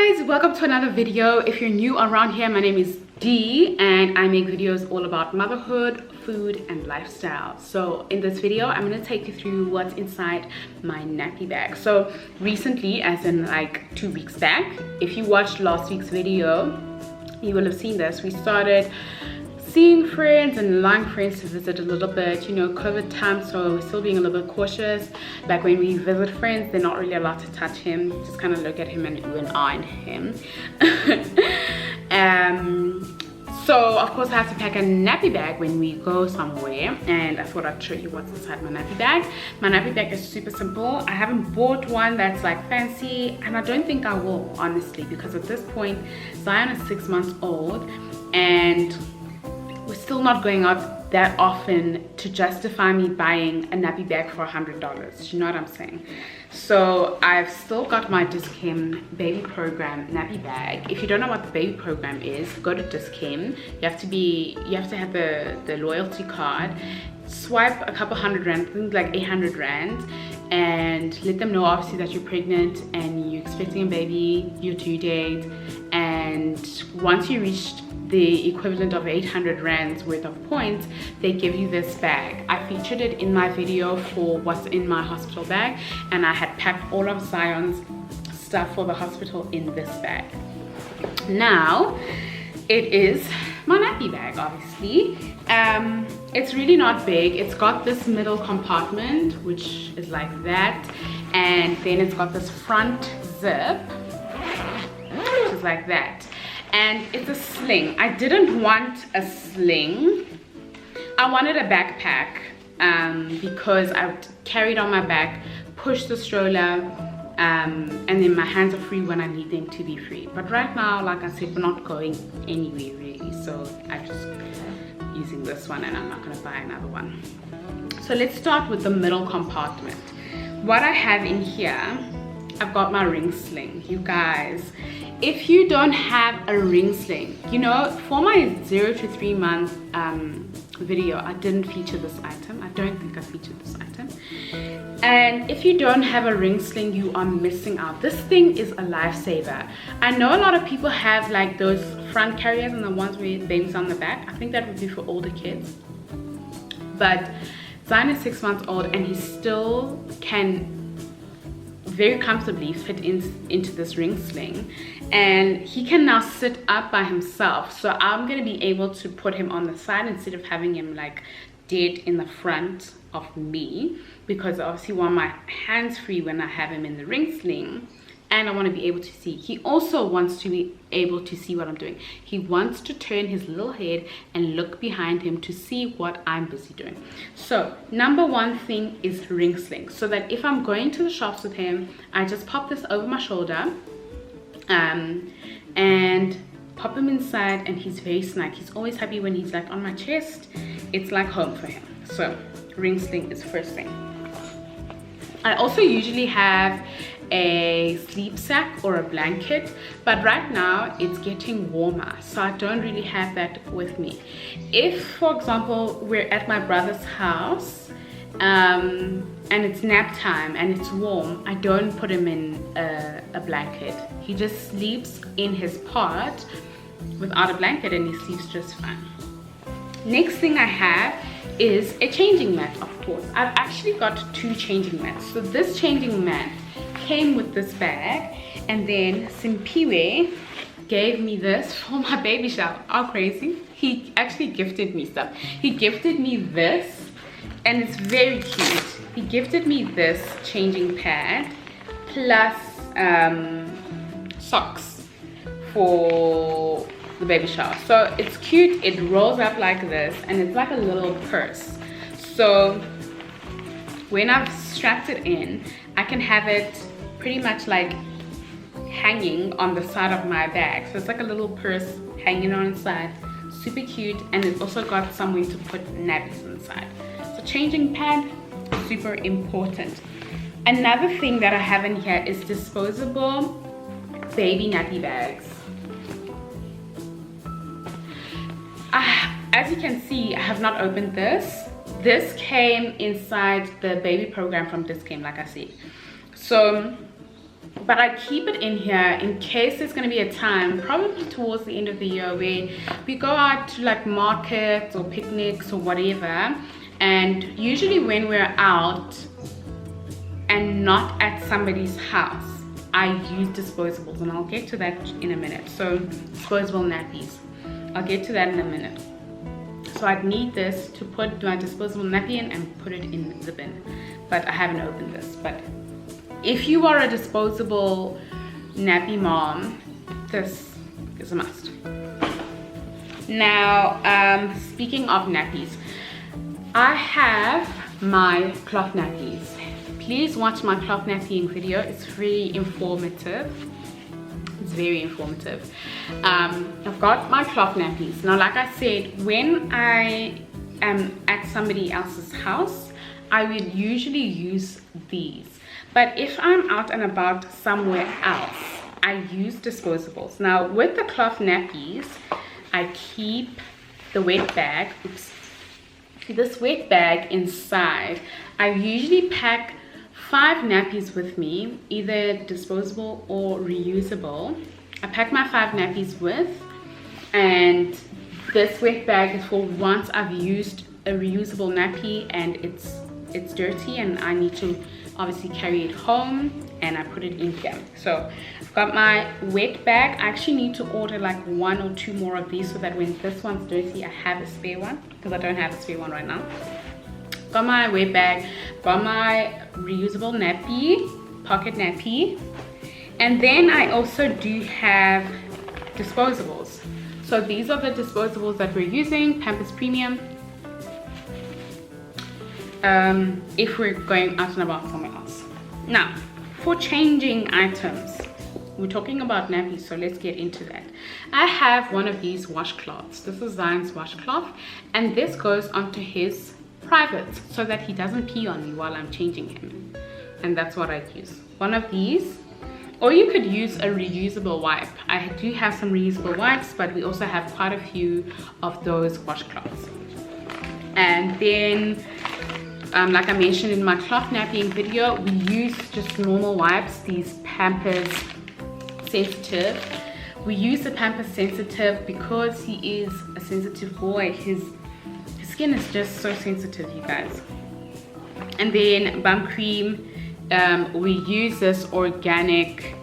guys, welcome to another video. If you're new around here, my name is Dee and I make videos all about motherhood, food and lifestyle. So in this video I'm going to take you through what's inside my nappy bag. So recently, as in like 2 weeks back, if you watched last week's video you will have seen this. We started seeing friends and allowing friends to visit a little bit, you know, COVID time, so we're still being a little bit cautious. Like when we visit friends, they're not really allowed to touch him, just kind of look at him and even eye him. So of course I have to pack a nappy bag when we go somewhere, and I thought I'd show you what's inside my nappy bag. My nappy bag is super simple. I haven't bought one that's like fancy, and I don't think I will, honestly, because at this point Zion is 6 months old and we're still not going out that often to justify me buying a nappy bag for $100. You know what I'm saying? So I've still got my Dischem baby program nappy bag. If you don't know what the baby program is, go to Dischem. You have to have the loyalty card, swipe a couple $100, I think like 800 rand, and let them know obviously that you're pregnant and you're expecting a baby, your due date, and once you reach the equivalent of 800 rands worth of points, they give you this bag. I featured it in my video for what's in my hospital bag, and I had packed all of Zion's stuff for the hospital in this bag. Now it is my nappy bag, obviously. It's really not big. It's got this middle compartment which is like that, and then it's got this front zip which is like that. And it's a sling. I didn't want a sling. I wanted a backpack because I would carry it on my back, push the stroller, and then my hands are free when I need them to be free. But right now, like I said, we're not going anywhere really, so I'm just using this one and I'm not going to buy another one. So let's start with the middle compartment. What I have in here, I've got my ring sling. You guys, if you don't have a ring sling, you know, for my 0 to 3 month video, I didn't feature this item. I don't think I featured this item. And if you don't have a ring sling, you are missing out. This thing is a lifesaver. I know a lot of people have like those front carriers and the ones with babies on the back. I think that would be for older kids. But Zion is 6 months old and he still can very comfortably fit into this ring sling, and he can now sit up by himself. So I'm going to be able to put him on the side instead of having him like dead in the front of me, because I obviously want my hands free when I have him in the ring sling, and I want to be able to see. He also wants to be able to see what I'm doing. He wants to turn his little head and look behind him to see what I'm busy doing. So number one thing is ring sling, so that if I'm going to the shops with him, I just pop this over my shoulder and pop him inside, and he's very snug. He's always happy when he's like on my chest. It's like home for him. So ring sling is first thing. I also usually have a sleep sack or a blanket, but right now it's getting warmer, so I don't really have that with me. If, for example, we're at my brother's house and it's nap time and it's warm, I don't put him in a blanket. He just sleeps in his pod without a blanket and he sleeps just fine. Next thing I have is a changing mat, of course. I've actually got 2 changing mats. So this changing mat came with this bag, and then Simpiwe gave me this for my baby shower. How crazy. He actually gifted me stuff. He gifted me this, and it's very cute. He gifted me this changing pad plus socks for the baby shower. So it's cute. It rolls up like this and it's like a little purse. So when I've strapped it in, I can have it pretty much like hanging on the side of my bag. So it's like a little purse hanging on the side. Super cute, and it's also got somewhere to put nappies inside. So changing pad, super important. Another thing that I have in here is disposable baby nappy bags. As you can see, I have not opened this. This came inside the baby program from Dischem, like I said. So but I keep it in here in case there's going to be a time, probably towards the end of the year, where we go out to like markets or picnics or whatever. And usually when we're out and not at somebody's house, I use disposables, and I'll get to that in a minute. So disposable nappies, I'll get to that in a minute. So I'd need this to put my disposable nappy in and put it in the bin, but I haven't opened this. But if you are a disposable nappy mom, this is a must. Now, speaking of nappies, I have my cloth nappies. Please watch my cloth nappying video. It's very informative. It's very informative. I've got my cloth nappies. Now, like I said, when I am at somebody else's house, I would usually use these. But if I'm out and about somewhere else, I use disposables. Now, with the cloth nappies, I keep the wet bag. Oops. This wet bag inside. I usually pack 5 nappies with me, either disposable or reusable. I pack my 5 nappies with, and this wet bag is for once I've used a reusable nappy and it's dirty and I need to obviously carry it home, and I put it in here. So I've got my wet bag. I actually need to order like 1 or 2 more of these so that when this one's dirty, I have a spare one, because I don't have a spare one right now. Got my wet bag, got my reusable nappy, pocket nappy, and then I also do have disposables. So these are the disposables that we're using, Pampers Premium, if we're going out and about somewhere else. Now, for changing items, we're talking about nappies, so let's get into that. I have one of these washcloths. This is Zion's washcloth, and this goes onto his private so that he doesn't pee on me while I'm changing him, and that's what I use. One of these, or you could use a reusable wipe. I do have some reusable wipes, but we also have quite a few of those washcloths. And then like I mentioned in my cloth napping video, we use just normal wipes, these Pampers Sensitive. We use the Pampers Sensitive because he is a sensitive boy. His skin is just so sensitive, you guys. And then bum cream, we use this organic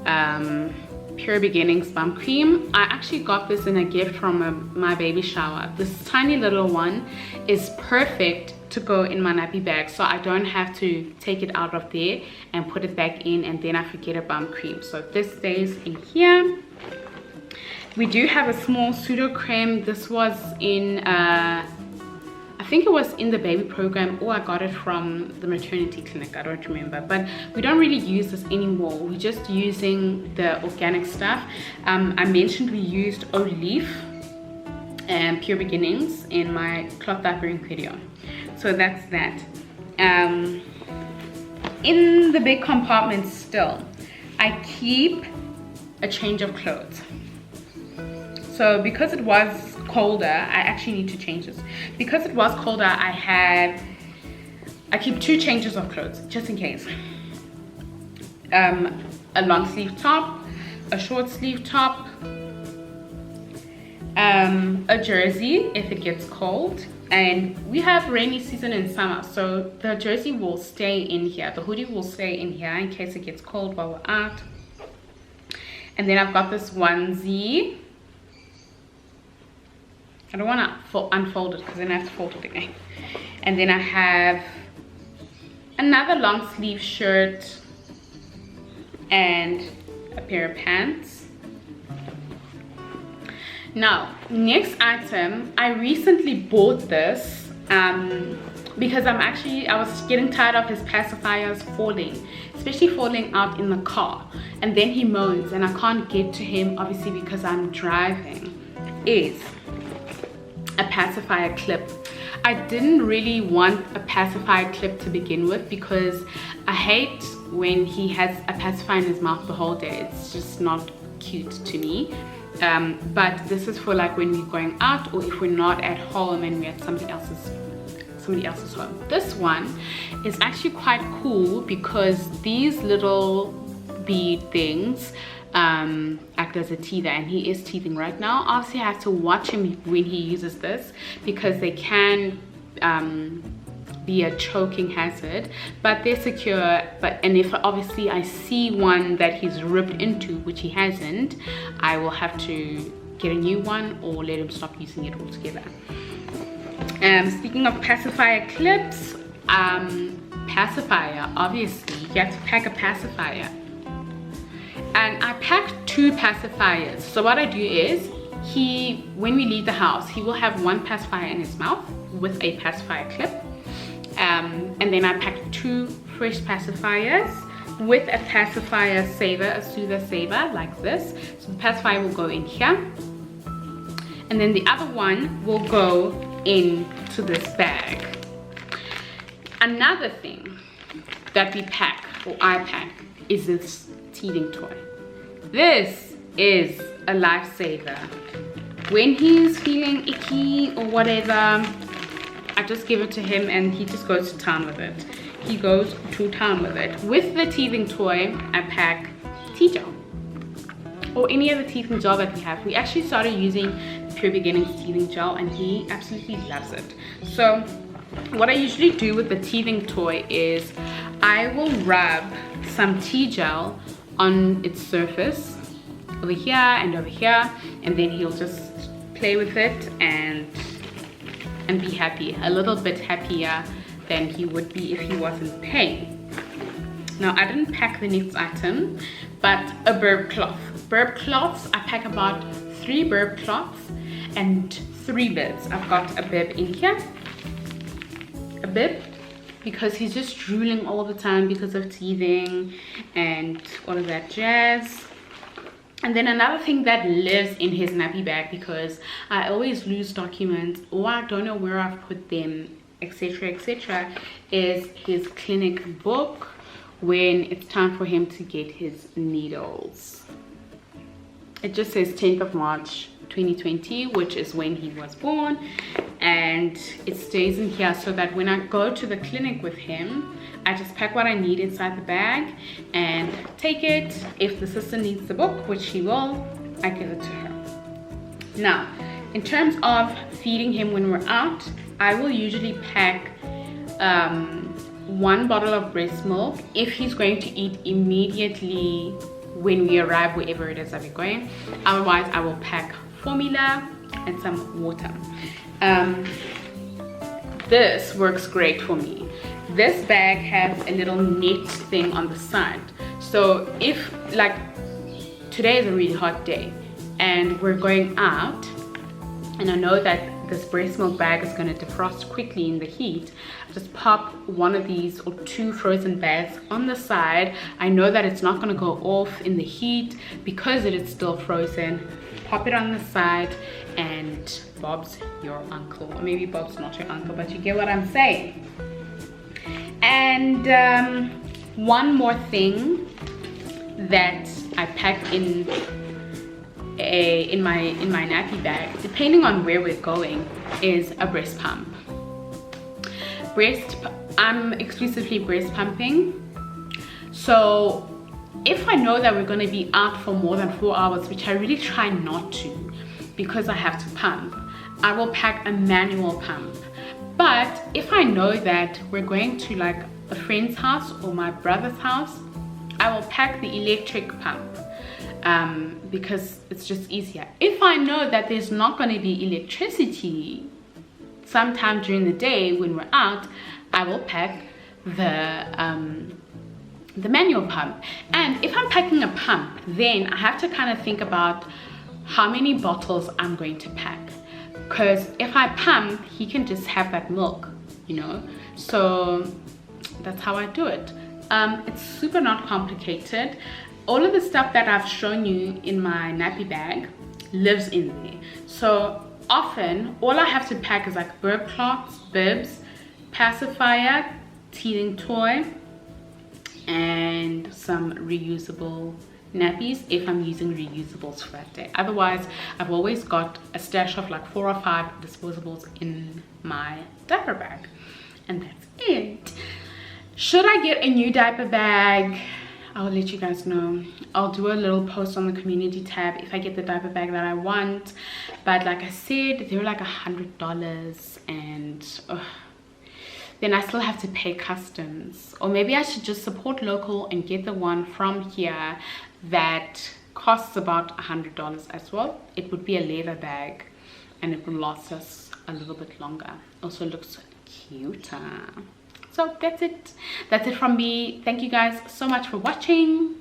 Pure Beginnings bum cream. I actually got this in a gift from my baby shower. This tiny little one is perfect to go in my nappy bag, so I don't have to take it out of there and put it back in and then I forget a bum cream. So this stays in here. We do have a small pseudo cream. This was in I think it was in the baby program, or I got it from the maternity clinic, I don't remember. But we don't really use this anymore. We're just using the organic stuff. I mentioned we used Olive and Pure Beginnings in my cloth diapering video. So that's that. In the big compartment still, I keep a change of clothes. So because it was colder, I actually need to change this. Because it was colder, I keep 2 changes of clothes just in case. A long sleeve top, a short sleeve top, a jersey if it gets cold, and we have rainy season in summer, so the jersey will stay in here, the hoodie will stay in here in case it gets cold while we're out. And then I've got this onesie. I don't want to unfold it because then I have to fold it again. And then I have another long sleeve shirt and a pair of pants. Now, next item, I recently bought this because I was getting tired of his pacifiers falling, especially falling out in the car. And then he moans and I can't get to him, obviously because I'm driving, is a pacifier clip. I didn't really want a pacifier clip to begin with because I hate when he has a pacifier in his mouth the whole day. It's just not cute to me. But this is for like when we're going out or if we're not at home and we're at somebody else's home. This one is actually quite cool because these little bead things act as a teether, and he is teething right now. Obviously I have to watch him when he uses this because they can be a choking hazard, but they're secure. And if obviously I see one that he's ripped into, which he hasn't, I will have to get a new one or let him stop using it altogether. Speaking of pacifier clips, pacifier, obviously you have to pack a pacifier, and I packed 2 pacifiers. So what I do is, when we leave the house, he will have 1 pacifier in his mouth with a pacifier clip, and then I packed 2 fresh pacifiers with a pacifier saver, a soother saver, like this. So the pacifier will go in here, and then the other one will go into this bag. Another thing that we pack, or I pack, is this teething toy. This is a lifesaver. When he's feeling icky or whatever, I just give it to him and he just goes to town with it. He goes to town with it. With the teething toy, I pack tea gel, or any other teething gel that we have. We actually started using Pure Beginnings teething gel and he absolutely loves it. So what I usually do with the teething toy is I will rub some tea gel on its surface over here and over here, and then he'll just play with it and be happy, a little bit happier than he would be if he was in pain. Now I didn't pack the next item, but a burp cloth. Burp cloths, I pack about 3 burp cloths and 3 bibs. I've got a bib in here, a bib, because he's just drooling all the time because of teething and all of that jazz. And then another thing that lives in his nappy bag, because I always lose documents or I don't know where I've put them, etc, etc, is his clinic book when it's time for him to get his needles. It just says 10th of March 2020, which is when he was born, and it stays in here so that when I go to the clinic with him, I just pack what I need inside the bag and take it. If the sister needs the book, which she will, I give it to her. Now, in terms of feeding him when we're out, I will usually pack 1 bottle of breast milk if he's going to eat immediately when we arrive wherever it is that we're going. Otherwise, I will pack formula and some water. This works great for me. This bag has a little net thing on the side, so if, like, today is a really hot day and we're going out and I know that this breast milk bag is going to defrost quickly in the heat, just pop one of these or 2 frozen bags on the side. I know that it's not going to go off in the heat because it is still frozen. Pop it on the side and Bob's your uncle, or maybe Bob's not your uncle, but you get what I'm saying. And one more thing that I pack in my nappy bag, depending on where we're going, is a breast pump. I'm exclusively breast pumping, so if I know that we're going to be out for more than 4 hours, which I really try not to because I have to pump, I will pack a manual pump. But if I know that we're going to like a friend's house or my brother's house, I will pack the electric pump because it's just easier. If I know that there's not going to be electricity sometime during the day when we're out, I will pack the manual pump. And if I'm packing a pump, then I have to kind of think about how many bottles I'm going to pack, because if I pump, he can just have that milk, you know. So that's how I do it. It's super not complicated. All of the stuff that I've shown you in my nappy bag lives in there. So often all I have to pack is like burp cloths, bibs, pacifier, teething toy, and some reusable nappies if I'm using reusables for that day. Otherwise, I've always got a stash of like 4 or 5 disposables in my diaper bag, and that's it. Should I get a new diaper bag? I'll let you guys know. I'll do a little post on the community tab if I get the diaper bag that I want. But like I said, they're like $100, and then I still have to pay customs. Or maybe I should just support local and get the one from here that costs about $100 as well. It would be a leather bag and it will last us a little bit longer. Also looks cuter. So that's it from me. Thank you guys so much for watching.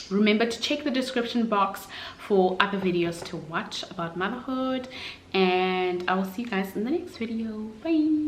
Remember to check the description box for other videos to watch about motherhood, and I will see you guys in the next video. Bye.